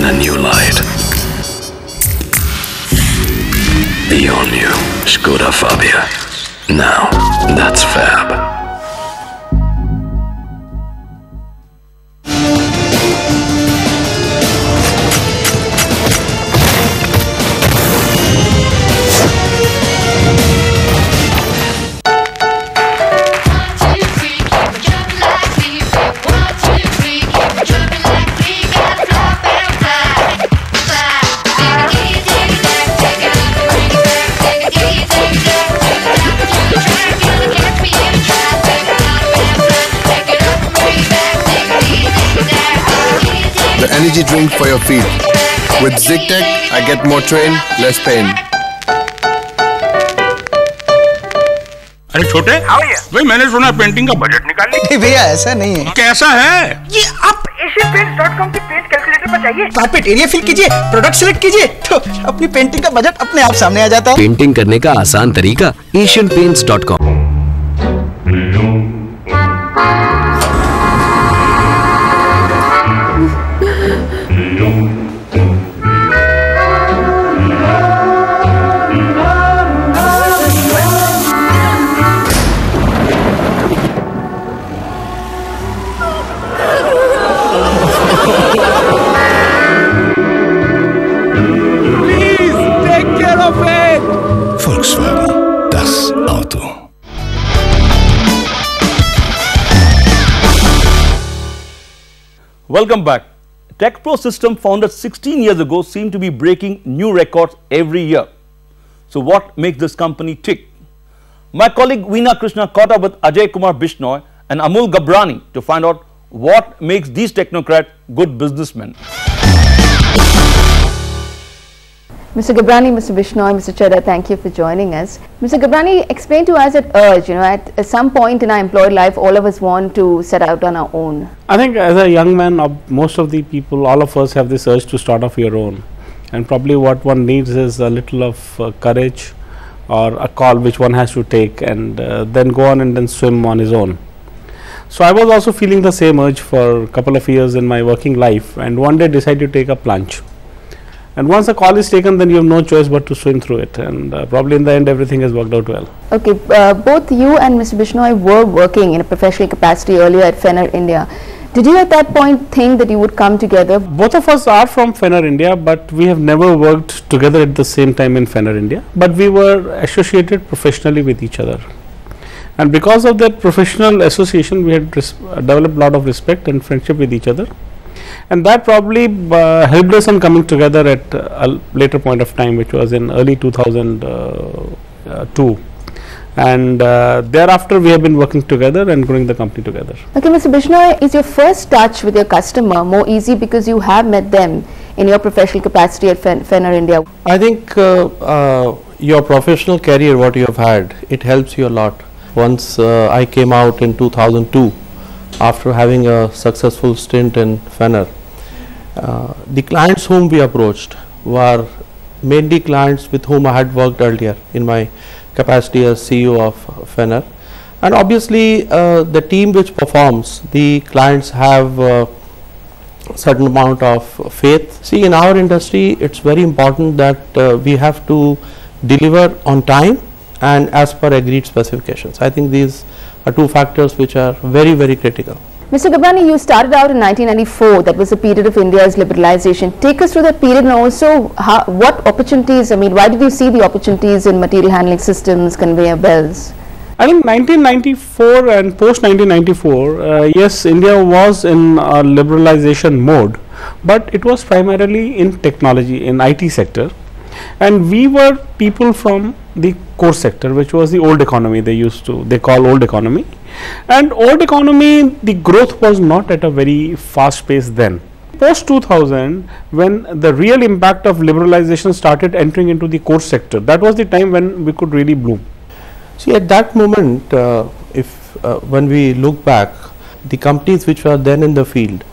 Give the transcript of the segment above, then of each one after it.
in a new light. The all-new Skoda Fabia. Now, that's fab. Energy drink for your feet. With ZigTech, I get more train, less pain. अरे छोटे, भाई मैंने सुना painting का budget निकाल लिया। भैया ऐसा नहीं है। कैसा है? ये आप asianpaints.com की पेंट कैलकुलेटर पर जाइए। कारपेट एरिया फिल कीजिए, प्रोडक्ट सिलेक्ट कीजिए, तो अपनी पेंटिंग का बजट अपने आप सामने आ जाता है। पेंटिंग करने का आसान तरीका asianpaints.com। Volkswagen, das Auto. Welcome back. TechPro System, founded 16 years ago, seem to be breaking new records every year. So what makes this company tick? My colleague Veena Krishna caught up with Ajay Kumar Bishnoi and Amul Gabrani to find out what makes these technocrats good businessmen. Mr. Gabrani, Mr. Bishnoi, Mr. Chadha, thank you for joining us. Mr. Gabrani, explain to us at Urge, at some point in our employed life, all of us want to set out on our own. I think as a young man, most of the people, all of us have this urge to start off your own. And probably what one needs is a little of courage or a call which one has to take, and then go on and then swim on his own. So I was also feeling the same urge for a couple of years in my working life, and one day decided to take a plunge. And once a call is taken, then you have no choice but to swim through it, and probably in the end everything has worked out well. Okay, both you and Mr. Bishnoi were working in a professional capacity earlier at Fenner India. Did you at that point think that you would come together? Both of us are from Fenner India, but we have never worked together at the same time in Fenner India, but we were associated professionally with each other. And because of that professional association, we had developed a lot of respect and friendship with each other. And that probably helped us in coming together at a later point of time, which was in early 2002. And thereafter we have been working together and growing the company together. Okay, Mr. Bishnoi, is your first touch with your customer more easy because you have met them in your professional capacity at Fenner India? I think your professional career, what you have had, it helps you a lot. Once I came out in 2002, after having a successful stint in Fenner, the clients whom we approached were mainly clients with whom I had worked earlier in my capacity as CEO of Fenner. And obviously the team which performs, the clients have certain amount of faith. See, in our industry it's very important that we have to deliver on time and as per agreed specifications. I think these are two factors which are very, very critical. Mr. Gabrani, you started out in 1994. That was the period of India's liberalization. Take us through that period, and also what opportunities, why did you see the opportunities in material handling systems, conveyor belts? I think 1994 and post 1994, yes, India was in a liberalization mode, but it was primarily in technology, in IT sector. And we were people from the core sector, which was the old economy, they call old economy. And old economy, the growth was not at a very fast pace then. Post 2000, when the real impact of liberalization started entering into the core sector, that was the time when we could really bloom. See, at that moment, when we look back, the companies which were then in the field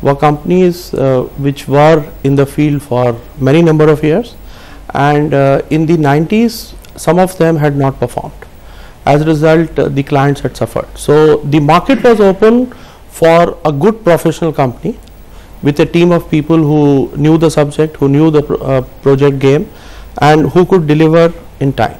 were companies which were in the field for many number of years, and in the 90s some of them had not performed. As a result, the clients had suffered. So the market was open for a good professional company with a team of people who knew the subject, who knew the project game, and who could deliver in time.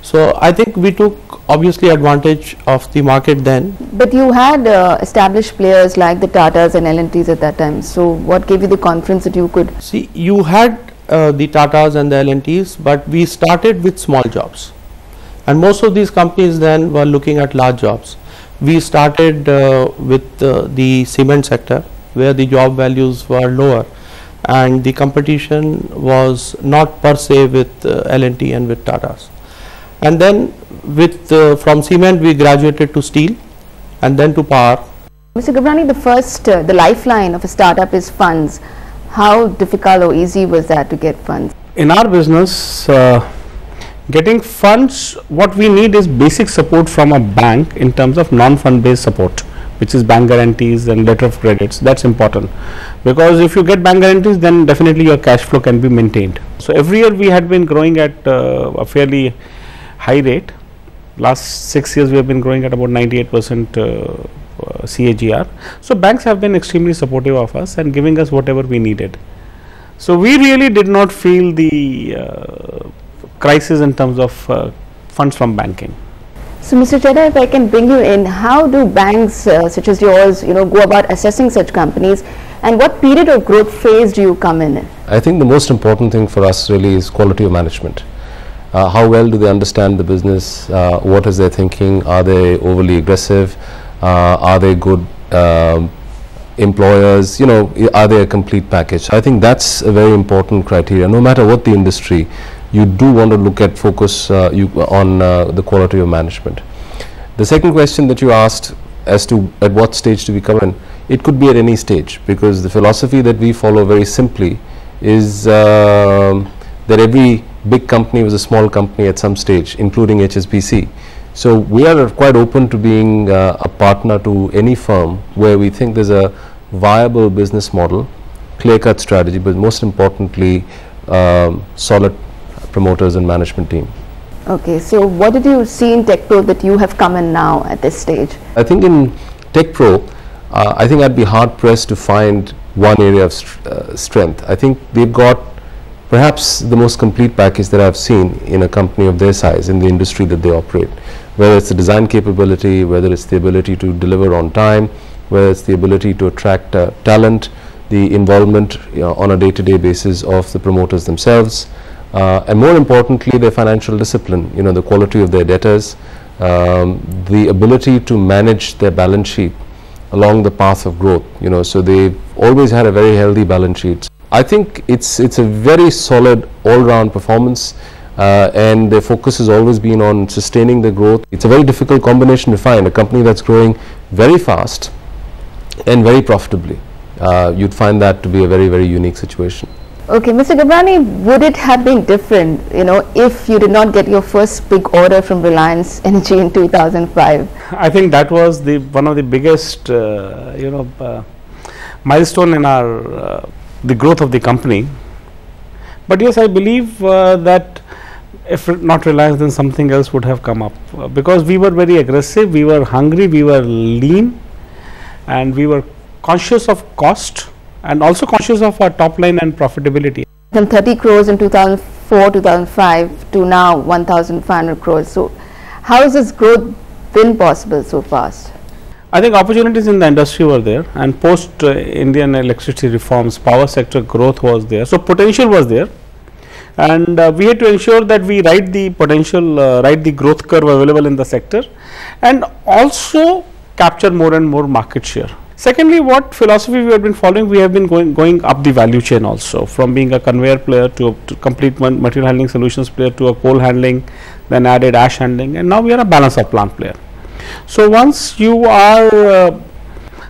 So I think we took obviously advantage of the market then. But you had established players like the Tatas and L&Ts at that time. So what gave you the confidence that you could? See, you had the Tatas and the L&Ts, but we started with small jobs. And most of these companies then were looking at large jobs. We started with the cement sector, where the job values were lower, and the competition was not per se with L&T and with Tatas. And then with from cement we graduated to steel and then to power. Mr. Gabrani, the lifeline of a startup is funds. How difficult or easy was that to get funds? In our business, getting funds, what we need is basic support from a bank in terms of non-fund based support, which is bank guarantees and letter of credits. That's important, because if you get bank guarantees, then definitely your cash flow can be maintained. So every year we had been growing at a fairly high rate. Last 6 years we have been growing at about 98% CAGR. So banks have been extremely supportive of us and giving us whatever we needed. So we really did not feel the crisis in terms of funds from banking. So Mr. Chedda, if I can bring you in, how do banks such as yours, go about assessing such companies, and what period of growth phase do you come in? I think the most important thing for us really is quality of management. How well do they understand the business? What is their thinking? Are they overly aggressive? Are they good employers? Are they a complete package? I think that's a very important criteria. No matter what the industry, you do want to focus on the quality of management. The second question that you asked as to at what stage do we come in, it could be at any stage, because the philosophy that we follow very simply is that every big company was a small company at some stage, including HSBC. So we are quite open to being a partner to any firm where we think there's a viable business model, clear-cut strategy, but most importantly, solid promoters and management team. Okay, so what did you see in TechPro that you have come in now at this stage? I think in TechPro, I think I'd be hard pressed to find one area of strength. I think they've got perhaps the most complete package that I've seen in a company of their size in the industry that they operate, whether it's the design capability, whether it's the ability to deliver on time, whether it's the ability to attract talent, the involvement on a day-to-day basis of the promoters themselves, and more importantly their financial discipline, the quality of their debtors, the ability to manage their balance sheet along the path of growth, so they've always had a very healthy balance sheet. I think it's a very solid all-round performance, and their focus has always been on sustaining the growth. It's a very difficult combination to find, a company that's growing very fast and very profitably. You'd find that to be a very, very unique situation. Okay, Mr. Gabrani, would it have been different, if you did not get your first big order from Reliance Energy in 2005? I think that was one of the biggest, milestone in our the growth of the company. But yes, I believe that if not Reliance, then something else would have come up, because we were very aggressive, we were hungry, we were lean, and we were conscious of cost and also conscious of our top line and profitability. From 30 crores in 2004-2005 to now 1,500 crores. So how has this growth been possible so fast? I think opportunities in the industry were there, and post Indian electricity reforms, power sector growth was there. So potential was there, and we had to ensure that we ride the potential, ride the growth curve available in the sector, and also capture more and more market share. Secondly, what philosophy we have been following, we have been going up the value chain also, from being a conveyor player to complete material handling solutions player to a coal handling, then added ash handling, and now we are a balance of plant player. So once you are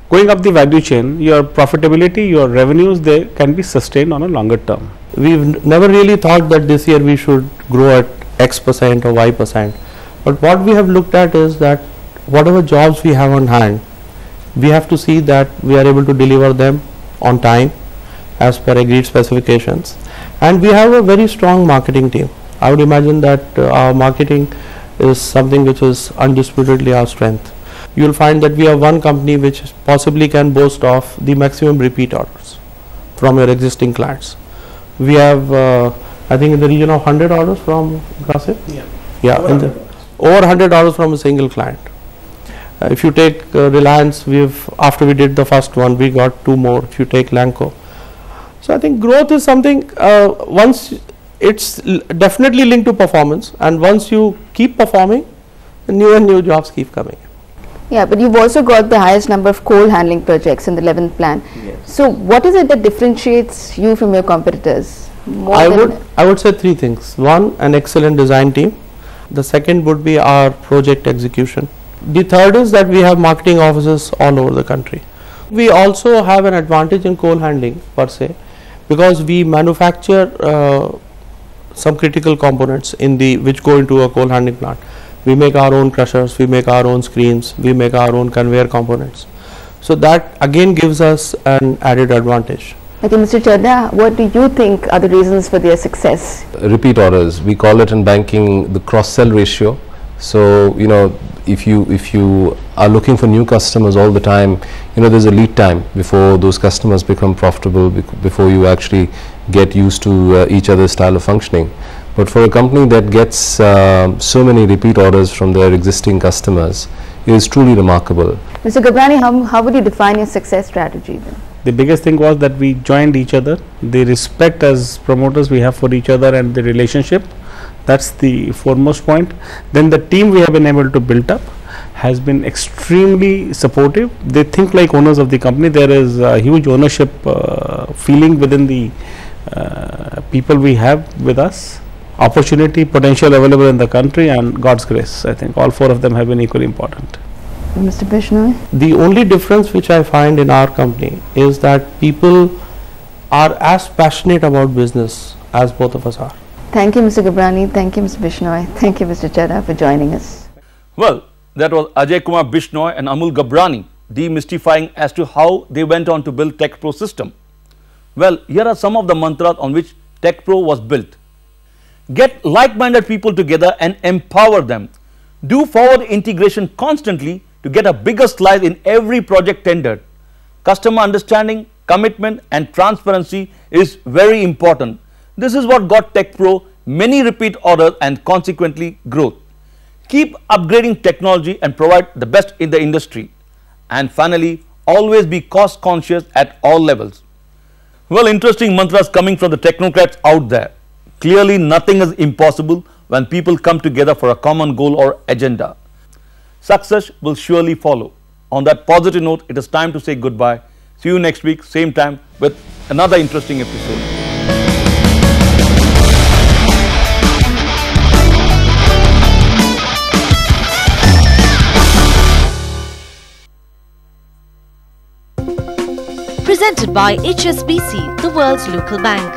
going up the value chain, your profitability, your revenues, they can be sustained on a longer term. We've never really thought that this year we should grow at X% or Y%, but what we have looked at is that whatever jobs we have on hand, we have to see that we are able to deliver them on time as per agreed specifications, and we have a very strong marketing team. I would imagine that our marketing is something which is undisputedly our strength. you will find that we have one company which possibly can boast of the maximum repeat orders from your existing clients. We have, I think, in the region of 100 orders from Grasim. Yeah, over 100 orders from a single client. If you take Reliance, after we did the first one, we got 2 more. If you take Lanco, so I think growth is something. Once it's definitely linked to performance, and once you keep performing, new and new jobs keep coming. Yeah, but you've also got the highest number of coal handling projects in the 11th plan. Yes. So what is it that differentiates you from your competitors? I would say 3 things. One, an excellent design team. The second would be our project execution. The third is that we have marketing offices all over the country. We also have an advantage in coal handling per se, because we manufacture some critical components which go into a coal handling plant. We make our own crushers, we make our own screens, we make our own conveyor components. So that again gives us an added advantage. Okay, Mr. Chadha, what do you think are the reasons for their success? Repeat orders, we call it in banking the cross-sell ratio. So, if you are looking for new customers all the time, there's a lead time before those customers become profitable, before you actually get used to each other's style of functioning. But for a company that gets so many repeat orders from their existing customers, it is truly remarkable. Mr. Gabrani, how would you define your success strategy then? The biggest thing was that we joined each other. The respect as promoters we have for each other and the relationship, that's the foremost point. Then the team we have been able to build up has been extremely supportive. They think like owners of the company. There is a huge ownership feeling within the people we have with us. Opportunity, potential available in the country, and God's grace. I think all 4 of them have been equally important. Mr. Bishnoi? The only difference which I find in our company is that people are as passionate about business as both of us are. Thank you, Mr. Gabrani. Thank you, Mr. Bishnoi. Thank you, Mr. Chadha, for joining us. Well, that was Ajay Kumar Bishnoi and Amul Gabrani demystifying as to how they went on to build TechPro system. Well, here are some of the mantras on which TechPro was built. Get like-minded people together and empower them. Do forward integration constantly to get a bigger slice in every project tendered. Customer understanding, commitment and transparency is very important. This is what got TechPro many repeat orders and consequently growth. Keep upgrading technology and provide the best in the industry. And finally, always be cost conscious at all levels. Well, interesting mantras coming from the technocrats out there. Clearly, nothing is impossible when people come together for a common goal or agenda. Success will surely follow. On that positive note, it is time to say goodbye. See you next week, same time, with another interesting episode. Presented by HSBC, the world's local bank.